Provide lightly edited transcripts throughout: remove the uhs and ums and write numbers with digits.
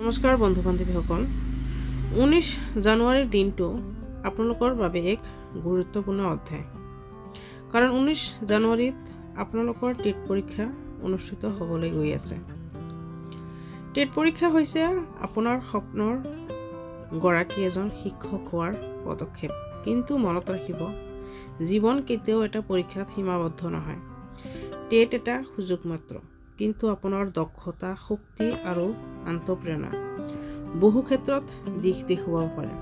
নমস্কাৰ বন্ধু বান্ধৱীসকল 19 জানুৱাৰীৰ দিনটো আপোনালোকৰ বাবে এক গুৰুত্বপূৰ্ণ অধ্যায় কাৰণ 19 জানুৱাৰীত আপোনালোকৰ টেট পৰীক্ষা অনুষ্ঠিত হ'বলৈ গৈ আছে। টেট পৰীক্ষা হৈছে আপোনাৰ স্বপ্নৰ গৰাকী এজন শিক্ষক হোৱাৰ পদক্ষেপ, কিন্তু মনত ৰাখিব জীৱন কেতিয়াও এটা পৰীক্ষাত সীমাবদ্ধ নহয়। টেট এটা সুযোগ মাত্ৰ, কিন্তু আপোনাৰ দক্ষতা, শক্তি আৰু আত্মপ্ৰেৰণা বহু ক্ষেত্ৰত দিশ দেখুৱাব পাৰে।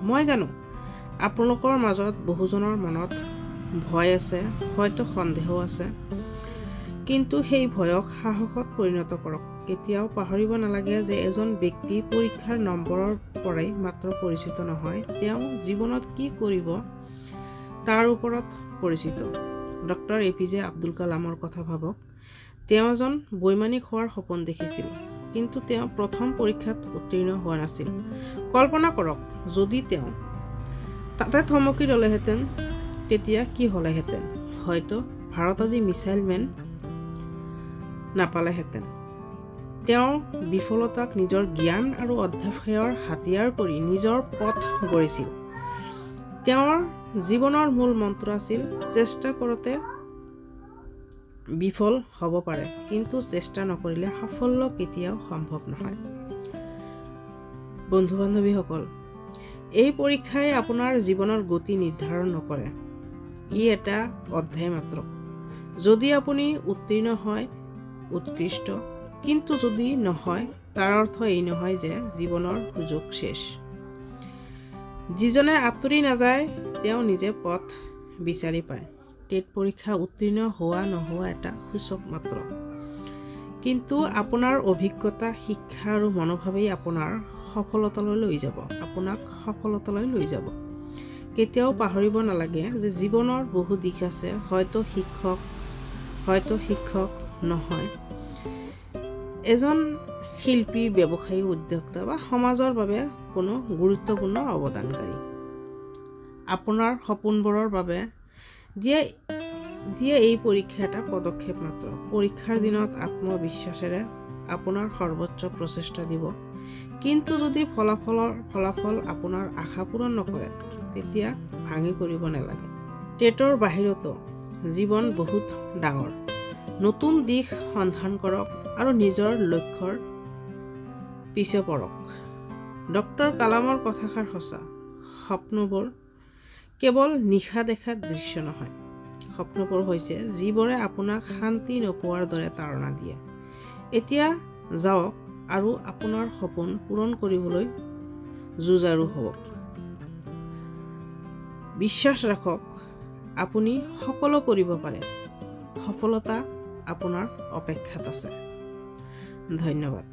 মই জানো আপোনালোকৰ মাজত বহুজনৰ মনত ভয় আছে, হয়তো সন্দেহ আছে, কিন্তু সেই ভয়ক সাহসত পৰিণত কৰক। কেতিয়াও পাহৰিব নালাগে যে এজন ব্যক্তি পৰীক্ষাৰ নম্বৰৰ পৰাই মাত্ৰ পৰিচিত নহয়, তেওঁ জীৱনত কি কৰিব তাৰ ওপৰত পৰিচিত। ডক্টৰ APJ আব্দুল কালামৰ কথা ভাবক। তেওঁ এজন বৈমানিক হোৱাৰ সপোন দেখিছিল, কিন্তু তেওঁ প্ৰথম পৰীক্ষাত উত্তীৰ্ণ হোৱা নাছিল। কল্পনা কৰক যদি তেওঁ তাতে থমকি ৰলেহেঁতেন, তেতিয়া কি হ'লেহেঁতেন? হয়তো ভাৰত আজি মিছাইল মেন নাপালেহেঁতেন। তেওঁ বিফলতাক নিজৰ জ্ঞান আৰু অধ্যাৱসায়ৰ হাতিয়াৰ কৰি নিজৰ পথ গঢ়িছিল। তেওঁৰ জীৱনৰ মূল মন্ত্ৰ আছিল চেষ্টা কৰোঁতে বিফল হ'ব পাৰে, কিন্তু চেষ্টা নকৰিলে সাফল্য কেতিয়াও সম্ভৱ নহয়। বন্ধু বান্ধৱীসকল, এই পৰীক্ষাই আপোনাৰ জীৱনৰ গতি নিৰ্ধাৰণ নকৰে, ই এটা অধ্যায় মাত্ৰ। যদি আপুনি উত্তীৰ্ণ হয় উৎকৃষ্ট, কিন্তু যদি নহয় তাৰ অৰ্থ এই নহয় যে জীৱনৰ সুযোগ শেষ। যিজনে আঁতৰি নাযায় তেওঁ নিজে পথ বিচাৰি পায়। টেট পৰীক্ষা উত্তীৰ্ণ হোৱা নোহোৱা এটা সূচক মাত্ৰ, কিন্তু আপোনাৰ অভিজ্ঞতা, শিক্ষা আৰু মনোভাৱেই আপোনাক সফলতালৈ লৈ যাব। কেতিয়াও পাহৰিব নালাগে যে জীৱনৰ বহু দিশ আছে, হয়তো শিক্ষক নহয়, এজন শিল্পী, ব্যৱসায়ী, উদ্যোক্তা বা সমাজৰ বাবে কোনো গুৰুত্বপূৰ্ণ অৱদানকাৰী। আপোনাৰ সপোনবোৰৰ বাবে দিয়ে এই পৰীক্ষা এটা পদক্ষেপ মাত্ৰ। পৰীক্ষাৰ দিনত আত্মবিশ্বাসেৰে আপোনাৰ সৰ্বোচ্চ প্ৰচেষ্টা দিব, কিন্তু যদি ফলাফল আপোনাৰ আশা পূৰণ নকৰে, তেতিয়া ভাঙি পৰিব নালাগে। টেটৰ বাহিৰতো জীৱন বহুত ডাঙৰ। নতুন দিশ সন্ধান কৰক আৰু নিজৰ লক্ষ্যৰ পিছে পৰক। ডক্টৰ কালামৰ কথাষাৰ সঁচা, সপোনবোৰ কেৱল নিশা দেখা দৃশ্য নহয়, সপোনবোৰ হৈছে যিবোৰে আপোনাক শান্তি নোপোৱাৰ দৰে তাৰণা দিয়ে। এতিয়া যাওক আৰু আপোনাৰ সপোন পূৰণ কৰিবলৈ যুঁজাৰু হওক। বিশ্বাস ৰাখক, আপুনি সকলো কৰিব পাৰে। সফলতা আপোনাৰ অপেক্ষাত আছে। ধন্যবাদ।